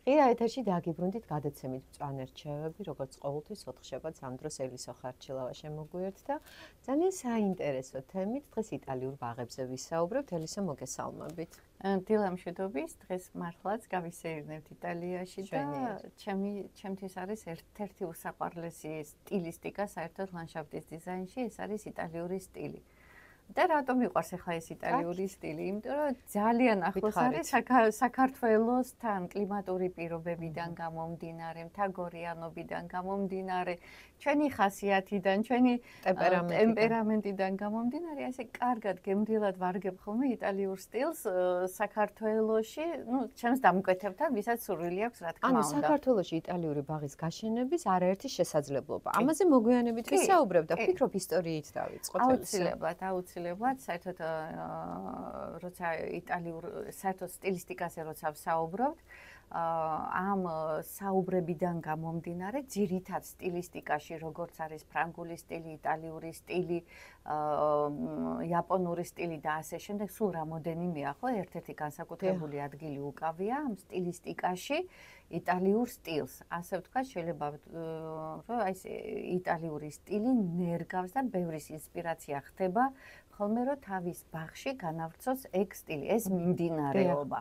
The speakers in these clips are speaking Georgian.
ღია ეთერში დაგიბრუნდით გადაცემით მწვანე რჩევები, როგორც ყოველთვის 4 შაბათს ამ დროს ელისო ხარჩილავა შემოგვიერთ და ძალიან საინტერესო თემით დღეს იტალიურ ბაღებზე ვისაუბრებთ. ელისო, მოგესალმებით. დილა მშვიდობის, დღეს მართლაც გავისეირნებთ იტალიაში და ჩემთვის არის ერთ-ერთი უსაყვარლესი სტილისტიკა საერთოდ ლანდშაფტის დიზაინში, ეს არის იტალიური სტილი. და რატომ მიყვარს ახლა ეს იტალიური სტილი? იმიტომ რომ ძალიან ახლოს არის საქართველოსთან კლიმატური პირობებიდან გამომდინარე, მთაგორიანობიდან გამომდინარე, ჩვენი ხასიათიდან, ჩვენი ტემპერამენტიდან გამომდინარე, ასე კარგად გემრიელად ვარგებ ხოლმე იტალიურ სტილს საქართველოში, ჩემს დამკვეთებთან, ვისაც სურვილი აქვს, რა თქმა უნდა. ანუ საქართველოში იტალიური ბაღის გაშენების არაერთი შესაძლებლობა. ამაზე მოგვიანებით ვისაუბრებ და ვფიქრობ ისტორიით დავიწყოთ. აუცილებლად, საერთოდ როცა იტალიურ საერთოდ სტილისტიკაზე როცა ვსაუბრობთ, ამ საუბრებიდან გამომდინარე, ძირითად სტილისტიკაში, როგორც არის ფრანგული სტილი, იტალიური სტილი, იაპონური სტილი და ასე შემდეგ, სულ რამოდენიმეა, ხო, ერთ-ერთი განსაკუთრებული ადგილი უკავია ამ სტილისტიკაში იტალიურ სტილს. ასე ვთქვათ, შეიძლება რომ აი ეს იტალიური სტილი ნერგავს და ბევრის ინსპირაცია ხდება ხოლმე რომ თავის ბაღში განავრცოს ეგ სტილი, ეს მიმდინარეობა.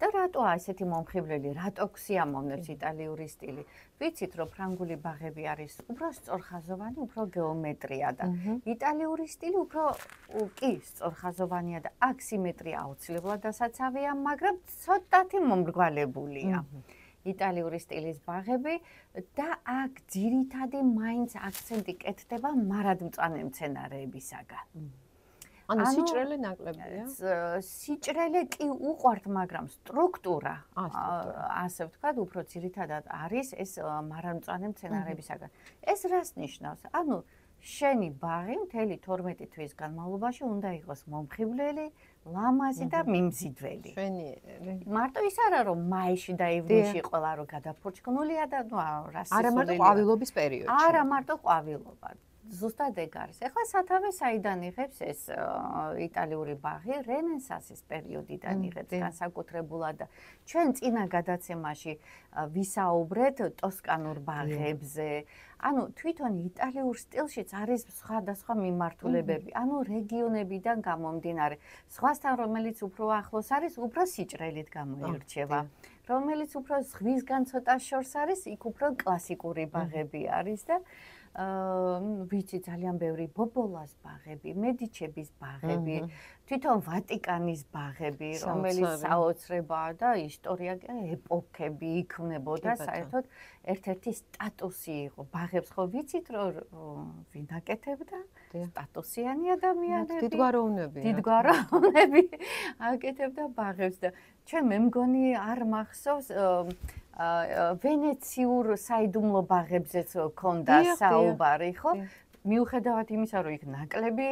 და რატოა ესეთი მომხიბვლელი, რატო ქსიამოვნებს იტალიური სტილი? ვიცით, რომ ფრანგული ბაღები არის უფრო სწორხაზოვანი, უფრო გეომეტრია და იტალიური სტილი უფრო კი სწორხაზოვანია და აქ სიმეტრია აუცილებლად დასაცავია, მაგრამ ცოტათი მომრგვალებულია. იტალიური სტილის ბაღები და აქ ძირითადი მაინც აქცენტი კეთდება მარადმწვანე მცენარეებისაგან. ანუ სიჭრელე ნაკლებია? სიჭრელე კი უყვართ, მაგრამ სტრუქტურა, ასე ვთქვათ, უფრო ძირითადად არის ეს მარადმწვანე მცენარეებისაგან. ეს რას ნიშნავს? ანუ შენი ბაღი მთელი 12 თვის განმავლობაში უნდა იყოს მომხიბვლელი, ლამაზი და მიმზიდველი. შვენიერი. მარტო ის არა, რომ მაისში და ივნისში ყველა რო გადაფურჩქნულია და რა არა მარტო ყვავილობის პერიოდში. არა მარტო ყვავილობა. ზუსტად ეგ არის. ეხლა სათავეს საიდან იღებს ეს იტალიური ბაღი? რენესანსის პერიოდიდან იღებს განსაკუთრებულად და ჩვენ წინა გადაცემაში ვისაუბრეთ ტოსკანურ ბაღებზე. ანუ თვითონ იტალიურ სტილშიც არის სხვადასხვა მიმართულებები. ანუ რეგიონებიდან გამომდინარე. სხვასთან რომელიც უფრო ახლოს არის, უფრო სიჭრელით გამოირჩევა. რომელიც უფრო ზღვისგან ცოტა შორს არის, იქ უფრო კლასიკური ბაღები არის და ვიცი ძალიან ბევრი ბობოლას ბაღები, მედიჩების ბაღები, თვითონ ვატიკანის ბაღები, რომელიც საოცრებაა და ისტორია ეპოქები იქმნებოდა, საერთოდ ერთ-ერთი სტატუსი იყო. ბაღებს ხო ვიცით, რომ ვინ აკეთებდა? სტატუსიანი ადამიანები. დიდგვაროვნები აკეთებდა ბაღებს და ჩვენ მე მგონი არ მახსოვს ვენეციურ საიდუმლო ბაღებზეც ქონდა საუბარი, ხო? მიუხედავად იმისა, რომ იქ ნაკლები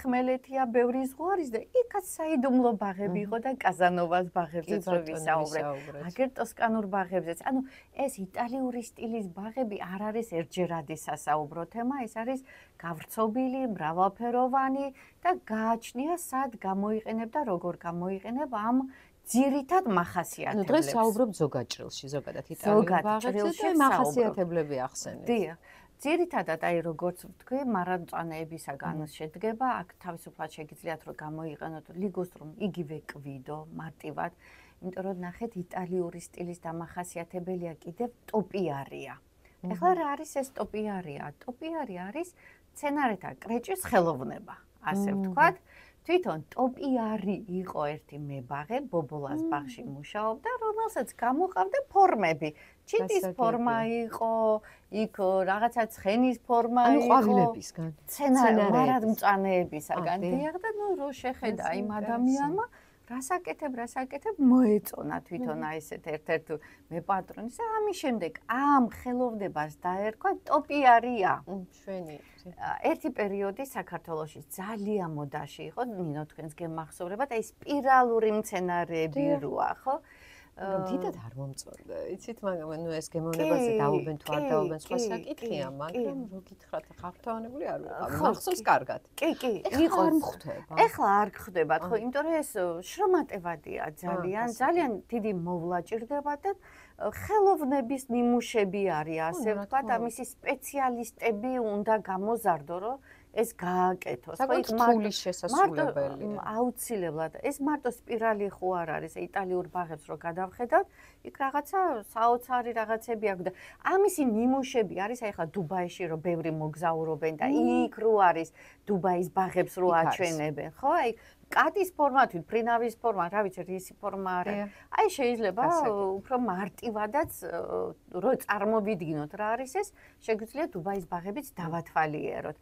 ხმელეთია, ბევრი ზღვა არის და იქაც საიდუმლო ბაღები იყო და კაზანოვას ბაღებზეც რო ვისაუბრეთ. აგერ ტოსკანურ ბაღებზეც. ანუ ეს იტალიური სტილის ბაღები არ არის ერთჯერადი სასაუბრო თემა, ეს არის გავრცობილი, მრავალფეროვანი და გააჩნია სად გამოიყენებ და როგორ გამოიყენებ ამ ძირითად მახასიათებლებს. ანუ დღეს საუბრობ ზოგაჭრილში, ზოგადად იტალიურ ბაღებზე და მახასიათებლები ახსენეთ. დიახ. ძირითადად აი როგორც ვთქვი, მარადმწვანეებისაგან შედგება, აქ თავისუფლად შეგიძლიათ რომ გამოიყენოთ ლიგუსტრუმ, იგივე კვიდო, მარტივად, იმიტომ რომ ნახეთ იტალიური სტილის დამახასიათებელია კიდევ ტოპიარია. ეხლა რა არის ეს ტოპიარია? ტოპიარი არის მცენარეთა კრეჭის ხელოვნება, ასე ვთქვათ. თვითონ ტოპიარი იყო ერთი მებაღე, ბობოლას ბაღში მუშაობდა, რომელსაც გამოყავდა ფორმები. ჩიტის ფორმა იყო, იქ რაღაცა ცხენის ფორმა იყო. ანუ ყვავილებისგან. მარადმწვანეებისაგან. დიახ და რო შეხედა იმ ადამიანმა, რასაკეთებ, მოეწონა თვითონ აი ესეთ ერთ-ერთ მეპატრონს და ამის შემდეგ ამ ხელოვნებას დაერქვა ტოპიარია. შვენიერი. ერთი პერიოდი საქართველოში ძალიან მოდაში იყო, ნინო თქვენს გემახსოვრებათ, აი სპირალური მცენარეები როა, ხო? დიდად არ მომწონდა. იცით, მაგრამ ნუ ეს გემოვნებაზე დაუბენ თუ არ დაუბენ სხვა საკითხია, მაგრამ რო გითხრათ, ხართავანებული არ ვიყავ. მახსოვს კარგად. კი, იყო არ მხდება. ეხლა არ გხდებათ, ხო, იმიტომ რომ ეს შრომატევადია ძალიან დიდი მოვლა ჭირდება და ხელოვნების ნიმუშები არის, ასე ვთქვათ, ამისი სპეციალისტები უნდა გამოზარდო, რომ ეს გააკეთოს. ხო, იქ თulis შესასრულებელი. აუცილებლად. ეს მარტო სპირალი ხო არ არის, იტალიურ ბაღებს რო გადავხედავთ, იქ რაღაცა საოცარი რაღაცები აქვს და ამისი ნიმუშები არის, აი ხა დუბაიში რო ბევრი მოგზაურობენ და იქ რო არის დუბაის ბაღებს რო აჩვენებენ, ხო? აი კატის ფორმატით, ფრინავის ფორმა, რა ვიცი, რისი ფორმა არის. აი შეიძლება უფრო მარტივადაც რო წარმოვიდგინოთ რა არის ეს, შეგვიძლია დუბაის ბაღებიც დავათვალიეროთ.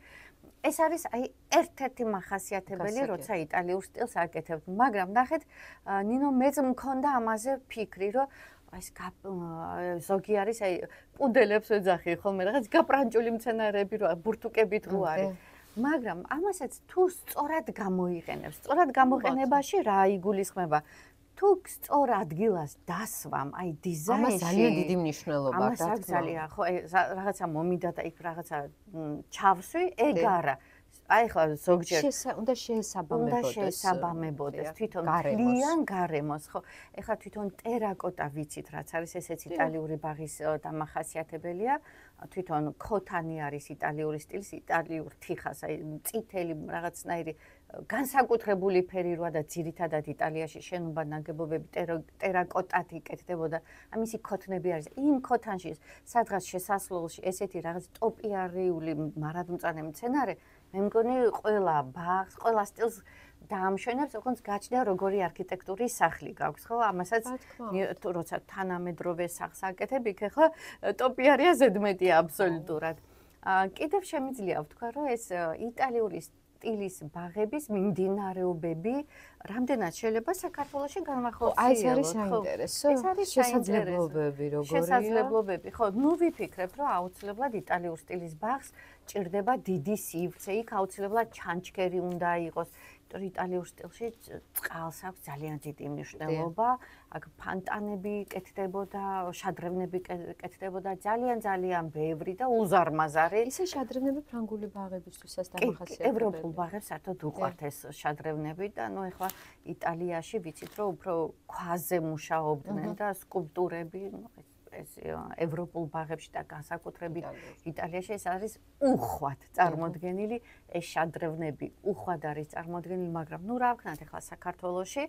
ეს არის აი ერთ-ერთი მახასიათებელი, როცა იტალიურ სტილს აკეთებთ, მაგრამ ნახეთ, ნინო მეც მქონდა ამაზე ფიქრი, რომ ეს ზოგი არის აი პუდელებს ეძახი ხოლმე რაღაც გაპრანჭული მცენარეები რო ბურთუკებით რო არის. მაგრამ ამასაც თუ სწორად გამოიყენებს, სწორად გამოყენებაში რა იგულისხმება? თუ სწორ ადგილას დასვამ, აი დიზაინში ამას ძალიან დიდი მნიშვნელობა აქვს. ამას ძალიან, ხო, რაღაცა მომიდა და იქ რაღაცა ჩავსვი, ეგ არა. აი ხა ზოგჯერ უნდა შეესაბამებოდეს თვითონ კლიან გარემოს, ხო? ეხლა თვითონ ტერაკოტა ვიცით, რაც არის ესეც იტალიური ბაღის დამახასიათებელია. თვითონ ქოთანი არის იტალიური სტილის, იტალიურ თიხას, აი წითელი რაღაცნაირი განსაკუთრებული ფერი როა და ძირითადად იტალიაში შენობა ნაგებობები ტერაკოტად იკეთდებოდა. ამისი ქოთნები არის. იმ ქოთანში სადღაც შესასვლელში ესეთი რაღაც ტოპიარიული მარადმწვანე მცენარე, მე მგონი ყველა ბაღს, ყველა სტილს დაამშვენებს, ოღონდ გაჩნდა როგორი არქიტექტურის სახლი გაქვს, ხო? ამასაც როცა თანამედროვე სახლს აკეთებ, იქ ახლა ტოპიარია ზედმეტია აბსოლუტურად. კიდევ შემიძლია ვთქვა, რომ ეს იტალიური სტილის ბაღების მიმდინარეობები რამდენად შეიძლება საქართველოში განვახორციელოთ. აი ეს არის საინტერესო. ეს არის შესაძლებლობები როგორია? შესაძლებლობები, ხო, ნუ ვიფიქრებ, რომ აუცილებლად იტალიურ სტილის ბაღს ჭირდება დიდი სივრცე, იქ აუცილებლად ჩანჩქერი უნდა იყოს. იტალიურ სტილში წყალს აქვს ძალიან დიდი მნიშვნელობა. აქ ფანტანები კეთდებოდა, შადრევნები კეთდებოდა, ძალიან ბევრი და უზარმაზარი. ისე შადრევნები ფრანგული ბაღებისთვისაც დამახასიათებელია. ევროპულ ბაღებს საერთოდ უყვართ ეს შადრევნები და ნუ ეხლა იტალიაში ვიცით, რომ უფრო ქვაზე მუშაობდნენ და სკულპტურები, ეს ევროპულ ბაღებში და განსაკუთრებით იტალიაში ეს არის უხვად წარმოდგენილი, ეს შადრევნები უხვად არის წარმოდგენილი, მაგრამ ნუ რა ვქნათ ახლა საქართველოში,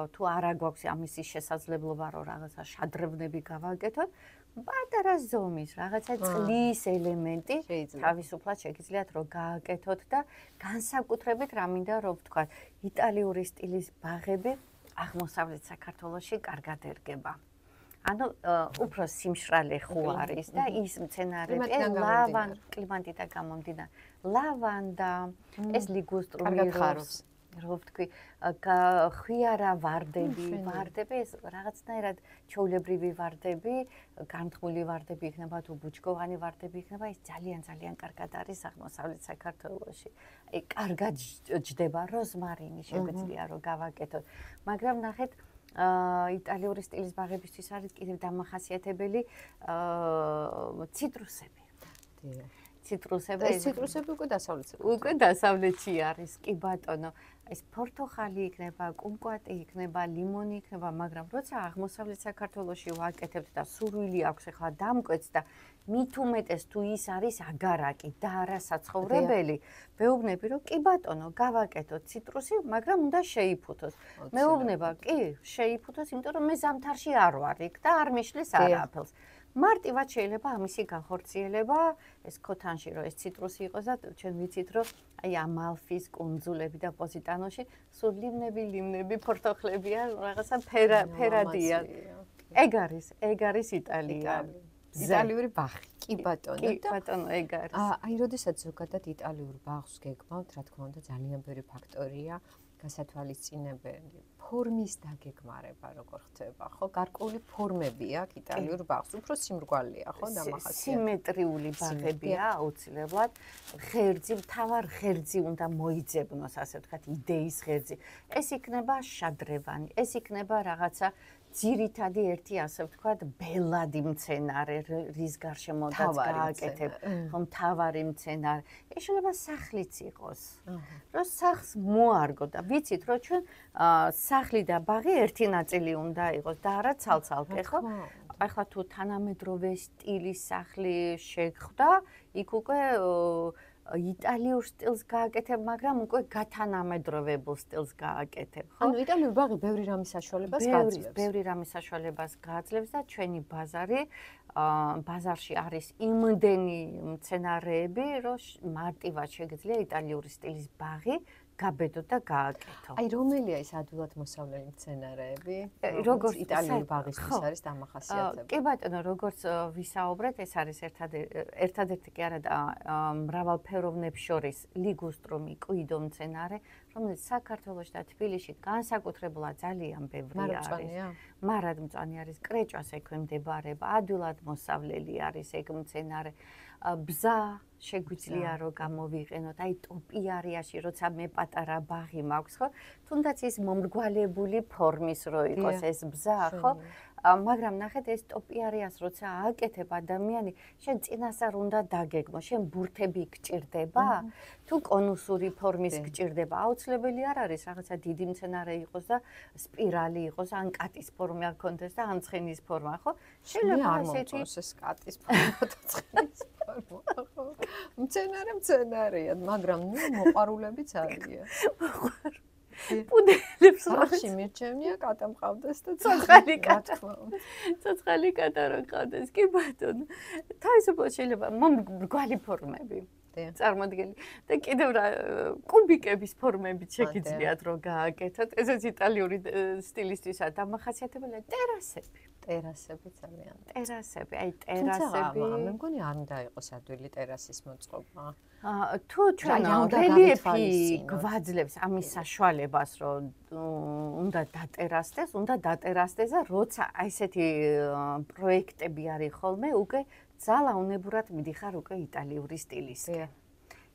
თუ არა გვაქვს ამისი შესაძლებლობა, რომ რაღაცა შადრევნები გავაკეთოთ, პატარა ზომის რაღაცა წყლის ელემენტი თავისუფლად შეგიძლიათ რომ გააკეთოთ და განსაკუთრებით რა მინდა რომ ვთქვა, იტალიური სტილის ბაღები აღმოსავლეთ საქართველოში კარგად ერგება. ანუ უფრო სიმშრალე ხო არის და ის მცენარეები კლიმატიდან გამომდინარე ლავანდა ეს ლიგუსტრუმი რო ვთქვი ხვიარა ვარდები ეს რაღაცნაირად ჩვეულებრივი ვარდები განთქმული ვარდები იქნება თუ ბუჩქოვანი ვარდები იქნება ის ძალიან კარგად არის აღმოსავლეთ საქართველოში აი კარგად ჯდება როზმარინი შეგვიძლია რომ გავაკეთოთ მაგრამ ნახეთ იტალიური სტილის ბაღებისთვის არის კიდევ დამახასიათებელი ციტრუსები. ციტრუსები. ეს ციტრუსები უკვე დასავლეთში არის, კი ბატონო. ეს პორტოხალი იქნება, კუმკვატი იქნება, ლიმონი იქნება, მაგრამ როცა აღმოსავლეთ საქართველოში ვაკეთებთ და სურვილი აქვს ახლა დამკვეთს და მით უმეტეს თუ ის არის აგარაკი და არა საცხოვრებელი, მეუბნები რომ კი ბატონო, გავაკეთოთ ციტრუსი, მაგრამ უნდა შეიფუთოს. მეუბნება, კი, შეიფუთოს, იმიტომ რომ მე ზამთარში არ ვარ იქ და არ მიშლის არაფერს. მარტივად შეიძლება ამისი განხორციელება ეს ქოთანში რომ ეს ციტრუსი იყოს და ჩვენ ვიცით რომ აი ამალფის კუნძულები და პოზიტანოში სულ ლიმნები, პორტოხლებია, რაღაცა ფერადია. ეგ არის იტალია. იტალიური ბაღი. კი ბატონო. კი ბატონო, ეგ არის. აი, როდესაც ზოგადად იტალიურ ბაღს გეგმავთ, რა თქმა უნდა, ძალიან ბევრი ფაქტორია გასათვალისწინებელი. ფორმის დაგეგმარება როგორ ხდება, ხო? გარკვეული ფორმები აქვს იტალიურ ბაღს, უფრო სიმრგვალეა, ხო, დამახასიათებელი. სიმეტრიული ბაღებია აუცილებლად. ღერძი, მთავარ ღერძი უნდა მოიძებნოს, ასე ვთქვათ, იდეის ღერძი. ეს იქნება შადრევანი, ეს იქნება რაღაცა ძირითადი ერთი ასე ვთქვათ ბელადი მცენარე რის გარშემოდაც გააკეთებ ხომ თავარი მცენარე ეს შეიძლება სახლიც იყოს რომ სახლს მოარგო და ვიცით რომ ჩვენ სახლი და ბაღი ერთი ნაწილი უნდა იყოს და არა ცალ-ცალკე ხო ახლა თუ თანამედროვე სტილის სახლი შეგხვდა იქ უკვე იტალიურ სტილს გააკეთებ, მაგრამ უკვე გათანამედროვებულ სტილს გააკეთებ, ხო? ანუ იტალიურ ბაღი ბევრი რამის საშუალებას გაძლევს. ბევრი რამის საშუალებას გაძლევს და ჩვენი ბაზარში არის იმდენი მცენარეები, რომ მარტივად შეგიძლია იტალიური სტილის ბაღი გაბედო და გააკეთო. აი რომელია ეს ადვილად მოსავლელი მცენარეები? როგორც იტალიური ბაღისთვის არის დამახასიათებელი. კი ბატონო, როგორც ვისაუბრეთ, ეს არის ერთადერთი კი არა და მრავალფეროვნებს შორის ლიგუსტრუმი კვიდო მცენარე, რომელიც საქართველოში და თბილისში განსაკუთრებულად ძალიან ბევრი არის. მარადმწვანე არის, კრეჭას ექვემდებარება, ადვილად მოსავლელი არის ეგ მცენარე. ბზა შეგვიძლია რომ გამოვიყენოთ, აი ტოპიარიაში, როცა მე პატარა ბაღი მაქვს, ხო? თუნდაც ის მომრგვალებული ფორმის რო იყოს ეს ბზა, ხო? მაგრამ ნახეთ ეს ტოპიარიას როცა ააკეთებ ადამიანი, შენ წინასწარ უნდა დაგეგმო, შენ ბურთები გჭირდება? თუ კონუსური ფორმის გჭირდება, აუცილებელი არ არის რაღაცა დიდი მცენარე იყოს და სპირალი იყოს, ან კატის ფორმა ჰქონდეს და ან ცხენის ფორმა, ხო? შეიძლება ასეთი ეს კატის ფორმა და ცხენის ფორმა, ხო? მცენარეა, მაგრამ ნუ მოყარულებიც არიან. პუდელებს სახში მირჩევნია კატა მყავდეს და ცოცხალი კატა. ცოცხალი კატა რო ყავდეს, კი ბატონო. თავისუფლად შეიძლება მომრგვალი ფორმები. წარმოდგენი და კიდევ რა კუბიკების ფორმებით შეგიძლიათ რომ გააკეთოთ. ესეც იტალიური სტილისთვისაც დამახასიათებელია ტერასები ძალიან. ტერასები, აი ტერასები. მე მგონი არ უნდა იყოს ადვილი ტერასის მოწყობა. თუ ჩვენ რელიეფი გვაძლევს ამის საშუალებას, რომ უნდა დატერასდეს და როცა აი ესეთი პროექტები არის ხოლმე, უკვე ძალაუნებურად მიდიხარ უკვე იტალიური სტილისკენ.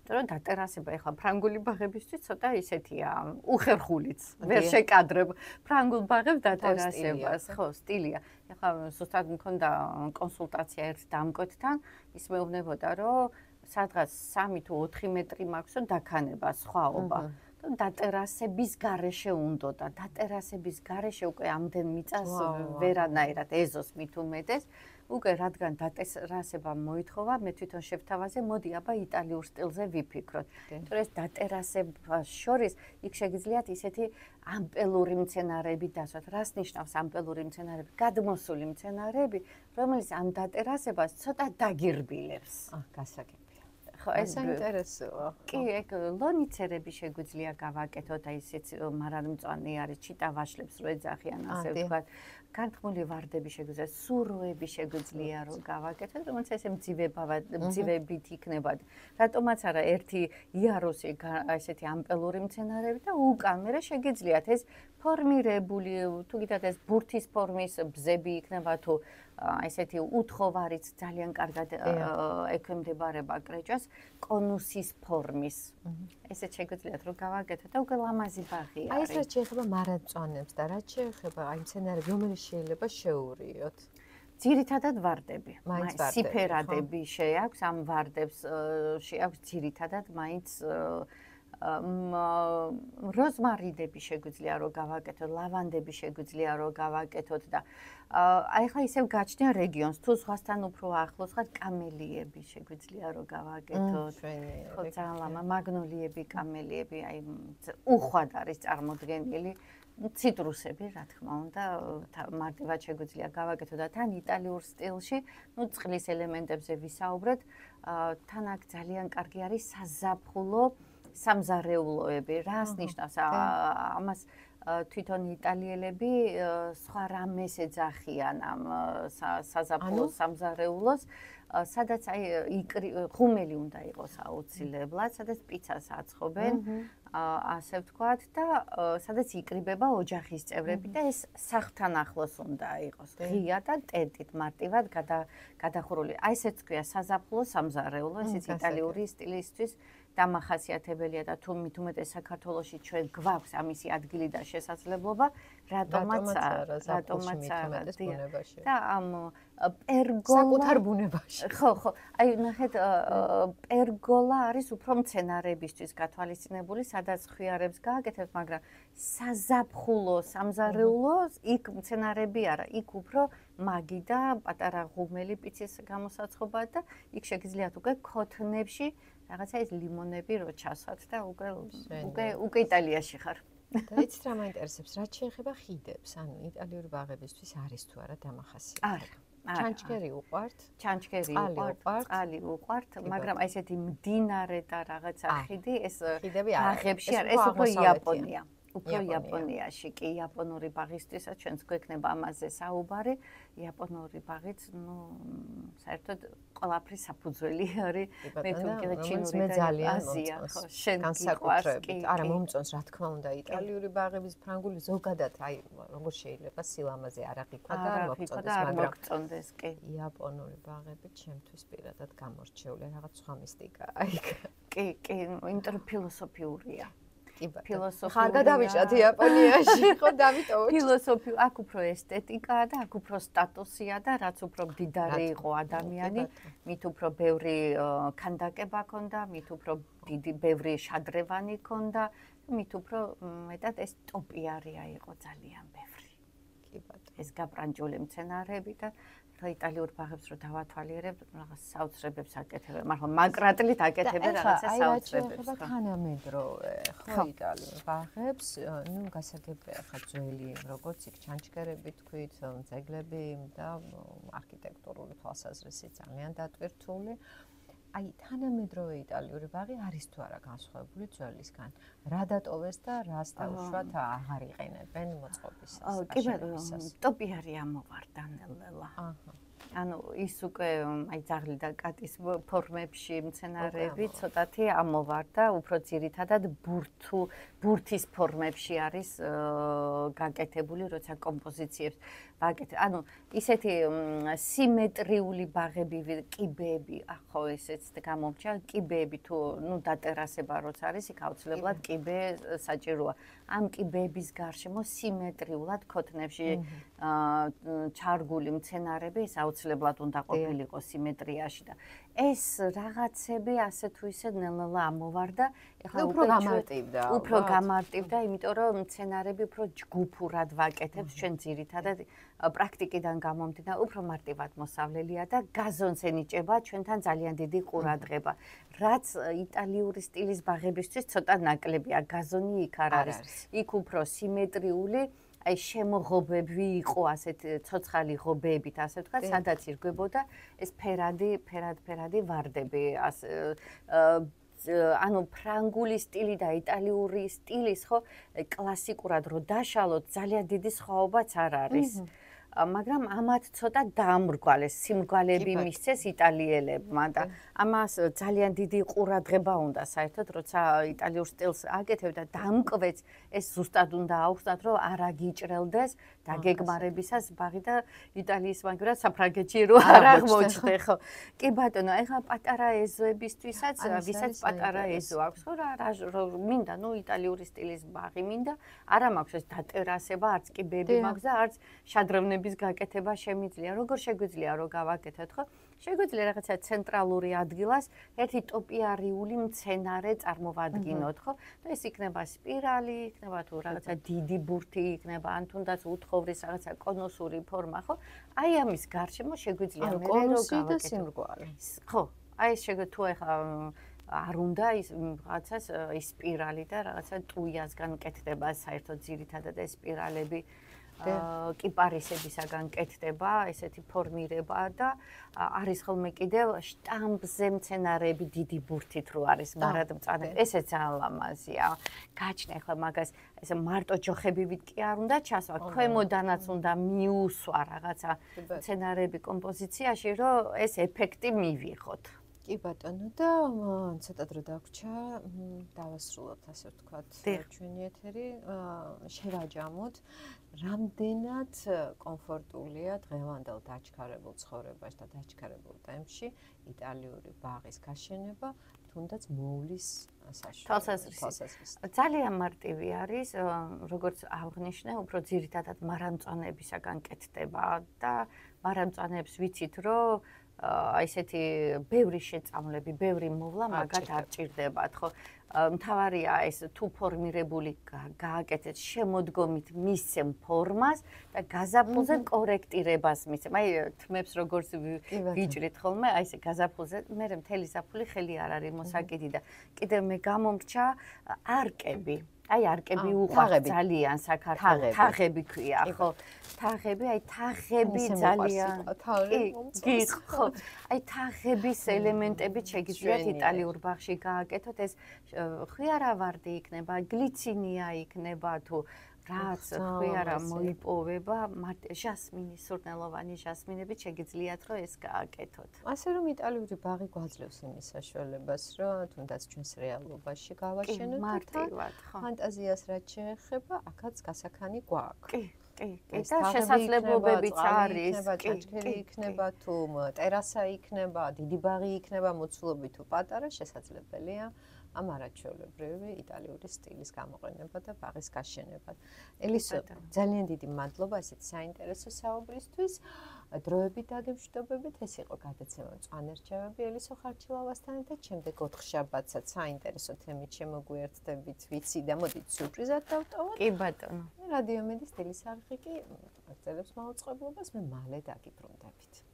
რომ დატერასება ეხლა ფრანგული ბაღებისთვის ცოტა ისეთია, უხერხულიც. ვერ შეკადრებ ფრანგულ ბაღებს დატერასებას, ხო, სტილია. ეხლა ზუსტად მქონდა კონსულტაცია ერთ დამკვეთთან, ის მეუბნებოდა, რომ სადღაც 3 თუ 4 მეტრი მაქვს დაქანება, სხვაობა. დატერასების გარეშე უნდა და დატერასების გარეშე უკვე ამდენ მიწას ვერანაირად ეზოს მით უმეტეს. უკვე რადგან დატერასება მოითხოვა, მე თვითონ შევთავაზე, მოდი აბა იტალიურ სტილზე ვიფიქროთ. იმიტომ ეს დატერასებას შორის იქ შეგიძლიათ ისეთი ამპელური მცენარეები დასვათ. რას ნიშნავს ამპელური მცენარეები? გადმოსული მცენარეები, რომელიც ამ დატერასებას ცოტა დაგირბილებს. გასაგებია. ხო, ეს საინტერესოა. კი, ეგ ლონიცერები შეგვიძლია გავაკეთოთ, აი ესეც მარადმწვანე არის, ჩიტა ვაშლებს რო ეძახიან, ასე ვთქვათ. განთქმული ვარდები შეგვიძლია, სუროები შეგვიძლია რომ გავაკეთოთ, რომელიც ესე მძივებით იქნებათ. რატომაც არა ერთი იარუსი ესეთი ამპელური მცენარეები და უკან მე შეგიძლიათ ეს ფორმირებული, თუ გითხრათ ეს ბურთის ფორმის ბზები იქნება თუ ესეთი უთხოვარიც ძალიან კარგად ექვემდებარება კრეჭას, კონუსის ფორმის. ესეც შეგვიძლიათ რომ გავაკეთოთ და უკვე ლამაზი ბაღი არის. აი ეს რაც შეეხება მარადმწვანებს და რაც შეეხება აი მცენარეები, რომელიც შეიძლება შეურიოთ. ძირითადად ვარდები. სიფერადები შეაქვს, ამ ვარდებს შეაქვს ძირითადად მაინც როზმარინები შეგვიძლია რომ გავაკეთოთ, ლავანდები შეგვიძლია რომ გავაკეთოთ და აი ხა ისევ გაჩნია რეგიონს, თუ ზღვასთან უფრო ახლოს ხარ, კამელიები შეგვიძლია რომ გავაკეთოთ. ხო, ძალიან მაგნოლიები, კამელიები, აი უხვად არის წარმოდგენილი. ციტრუსები, რა თქმა უნდა, მარტივად შეგვიძლია გავაკეთოთ და თან იტალიურ სტილში, ნუ წყლის ელემენტებზე ვისაუბრეთ, თან აქ ძალიან კარგი არის საზაფხულო სამზარეულოები. რას ნიშნავს ამას თვითონ იტალიელები სხვა რამეს ეძახიან ამ საზაფხულო სამზარეულოს, სადაც აი ხუმელი უნდა იყოს აუცილებლად, სადაც პიცას აწყობენ, ასე ვთქვათ და სადაც იკრიბება ოჯახის წევრები და ეს სახლთან ახლოს უნდა იყოს. ღია და ტენტით მარტივად გადახურული. აი ესეც ქვია საზაფხულო სამზარეულო, ესეც იტალიური სტილისთვის დამახასიათებელია და თუ მით უმეტეს საქართველოში ჩვენ გვაქვს ამისი ადგილი და შესაძლებლობა, რატომაც არა და ამ საკუთარ ბუნებაში. ხო, აი ნახეთ, პერგოლა არის უფრო მცენარეებისთვის გათვალისწინებული, სადაც ხიარებს გააკეთებთ, მაგრამ საზაფხულო, სამზარეულო იქ მცენარეები არა, იქ უფრო მაგი და პატარა ღუმელი პიცის გამოსაცხობად და იქ შეგიძლიათ უკვე ქოთნებში რაღაცა ის ლიმონები რო ჩასვათ და უკვე იტალიაში ხარ. და იცით რა მაინტერესებს, რაც შეეხება ხიდებს, ანუ იტალიური ბაღებისთვის არის თუ არა დამახასიათებელი? ჩანჩქერი უყვართ? ჩანჩქერი უყვართ, წყალი უყვართ, მაგრამ აი ესეთი მდინარე და რაღაცა ხიდი ეს ბაღებში არის, ეს უფრო იაპონია. უფრო იაპონიაში კი იაპონური ბაღისთვისაც ჩვენს გვექნება ამაზე საუბარი. იაპონური ბაღიც, საერთოდ ყველაფრის საფუძველი არის. მე თუ ჩინური და აზია, ხო, შენ განსაკუთრებით. არა, მომწონს რა თქმა უნდა იტალიური ბაღების ფრანგული ზოგადად, აი როგორ შეიძლება სილამაზე არ აღიქვა და არ მოგწონდეს, კი. იაპონური ბაღები ჩემთვის პირადად გამორჩეული, რაღაც სხვა მისტიკაა იქ. კი, ინტერფილოსოფიურია. ფილოსოფია. ხარ გადავიჭრათ იაპონიაში, ხო დავიტოვოთ. ფილოსოფია, აქ უფრო ესთეტიკაა და აქ უფრო სტატუსია და რაც უფრო მდიდარი იყო ადამიანი, მით უფრო ბევრი ქანდაკება ჰქონდა, მით უფრო ბევრი შადრევანი ჰქონდა, მით უფრო მეტად ეს ტოპიარია იყო ძალიან ბევრი. კი ბატონო. ეს გაბრანჯული მცენარეები და იტალიურ ბაღებს რო დავათვალიერებ, რაღაც საოცრებებს აკეთებენ, მაგრამ მაგრატლით აკეთებენ რაღაცა საოცრებებს. და თანამედროვე, ხო, იტალიურ ბაღებს, გასაგებია ხა ძველი, როგორც იქ ჩანჩქერები თქვით, ძეგლები და არქიტექტურული თვალსაზრისით ძალიან დატვირთული. აი, თანამედროვე იტალიური ბაღი არის თუ არა განსხვავებული ძველისგან? რა დატოვეს და რას დაუშვათ აღარ იყენებენ მოწყობისას? კი ბატონო, ტოპიარი ამოვარდა ნელ-ნელა. ანუ ის უკვე აი ძაღლი და კატის ფორმებში მცენარეები ცოტათი ამოვარდა, უფრო ძირითადად ბურთის ფორმებში არის გაკეთებული, როცა კომპოზიციებს ვაკეთებ. ანუ ისეთი სიმეტრიული ბაღები, კიბეები, ხო, ესეც გამომჩა, კიბეები თუ დატერასება როცა არის, იქ აუცილებლად კიბე საჭიროა. ამ კიბეების გარშემო სიმეტრიულად ქოთნებში ჩარგული მცენარეები ეს აუცილებლად უნდა ყოფილიყო სიმეტრიაში და ეს რაღაცები ასე თუ ისე ნელ-ნელა ამოვარდა. ეხლა უფრო გამარტივდა, იმიტომ რომ მცენარეები უფრო ჯგუფურად ვაკეთებთ ჩვენ ძირითადად პრაქტიკიდან გამომდინარე, უფრო მარტივად მოსავლელია და გაზონს ენიჭება ჩვენთან ძალიან დიდი ყურადღება. რაც იტალიური სტილის ბაღებისთვის ცოტა ნაკლებია, გაზონი იქ არ არის. იქ უფრო სიმეტრიული აი შემოღობები იყო ასეთ ცოცხალი ღობეებით, ასე ვთქვათ, სადაც ირგვებოდა ეს ფერადი ვარდები, ანუ ფრანგული სტილი და იტალიური სტილის ხო კლასიკურად რო დაშალოთ, ძალიან დიდი სხვაობაც არ არის. მაგრამ ამათ ცოტა დაამრგვალეს, სიმრგვალეები მისცეს იტალიელებმა და ამას ძალიან დიდი ყურადღება უნდა საერთოდ, როცა იტალიურ სტილს აკეთებ და დამკვეთს, ეს ზუსტად უნდა აუხსნათ, რომ არ აგიჭრელდეს დაგეგმარებისას ბაღი და იტალიის მაგვრად საფრანგეთში რო არ აღმოჩნდე, ხო. კი ბატონო, ეხლა პატარა ეზოებისთვისაც, ვისაც პატარა ეზო აქვს, ხო რა მინდა, იტალიური სტილის ბაღი მინდა, არა მაქვს ეს დატერასება, არც კიბეები მაქვს და არც შადრევნების გაკეთება შემიძლია. როგორ შეგვიძლია რომ გავაკეთოთ, ხო? შეგვიძლია რაღაცა ცენტრალური ადგილას ერთი ტოპიარიული მცენარე წარმოვადგინოთ, ხო? და ეს იქნება სპირალი, იქნება თუ რაღაცა დიდი ბურთი იქნება, ან თუნდაც უთხოვრის რაღაცა კონუსური ფორმა, ხო? აი ამის გარშემო შეგვიძლია მე რომ გავაკეთოთ. ხო, აი ეს შეგვიძლია თუ ეხა არ უნდა ის რაღაცას ის სპირალი და რაღაცა ტუიასგან კეთდება საერთოდ ძირითადად ეს სპირალები კიპარისებისაგან კეთდება, ესეთი ფორმირება და არის ხოლმე კიდევ შტამპზე მცენარეები დიდი ბურთით რო არის მარადმწვანე. ესე ძალიან ლამაზია. გაჩნია ახლა მაგას ესე მარტო ჯოხებივით კი არ უნდა ჩასვა, ქვემოდანაც უნდა მიუსვა რაღაცა მცენარეები კომპოზიციაში, რომ ეს ეფექტი მივიღოთ. კი ბატონო და ცოტა დრო დაგვრჩა, დავასრულოთ ასე ვთქვათ ჩვენი ეთერი, შევაჯამოთ, რამდენად კომფორტულია დღევანდელ დაჩქარებულ ცხოვრებაში და დაჩქარებულ ტემპში იტალიური ბაღის გაშენება, თუ თუნდაც მოვლის თვალსაზრისით. ძალიან მარტივი არის, როგორც აღნიშნე, უფრო ძირითადად მარანწვანებისაგან კეთდება და მარანწვანებს ვიცით, რომ აი ესეთი ბევრი შეწამლები, ბევრი მოვლა მაგათ არ ჭირდებათ, ხო? მთავარია ეს თუ ფორმირებული გააკეთეთ შემოდგომით მისცემ ფორმას და გაზაფხულზე კორექტირებას მისცემ. აი თმებს როგორც ვიჭრით ხოლმე, აი ესე გაზაფხულზე მე მთელი ზაფხული ხელი არ არის მოსაკიდი და კიდევ მე გამომრჩა არკები. აი არკები უყვარს ძალიან საქართველოს თაღები ქვია, ხო? თაღები, აი თაღები ძალიან კი, ხო. აი თაღების ელემენტებით შეგიძლიათ იტალიურ ბაღში გააკეთოთ ეს ხვიარავარდი იქნება, გლიცინია იქნება თუ რაც ხვიარა მოიპოვება, ჟასმინი, სურნელოვანი ჟასმინებით შეგიძლიათ რომ ეს გააკეთოთ. ასე რომ იტალიური ბაღი გვაძლევს იმის საშუალებას, რომ თუნდაც ჩვენს რეალობაში გავაშენოთ და მარტივად, ხო. ფანტაზიას რაც შეეხება, აქაც გასაქანი გვაქვს. კი. და შესაძლებლობებიც არის, ჭაჭქელი იქნება თუ ტერასა იქნება, დიდი ბაღი იქნება, მოცულობი თუ პატარა, შესაძლებელია ამ არაჩვეულებრივი იტალიური სტილის გამოყენება და ბაღის გაშენება. ელისო, ძალიან დიდი მადლობა ესეთ საინტერესო საუბრისთვის. დროებით დაგემშვიდობებით, ეს იყო გადაცემა მწვანერჩევები ელისო ხარჩილავასთან და შემდეგ 4 შაბათსაც საინტერესო თემით შემოგვიერთდებით, ვიცი და მოდით სიურპრიზად დავტოვოთ. კი ბატონო. რადიო მედის სტილის არხი კი აგრძელებს მაუწყებლობას, მე მალე დაგიბრუნდებით.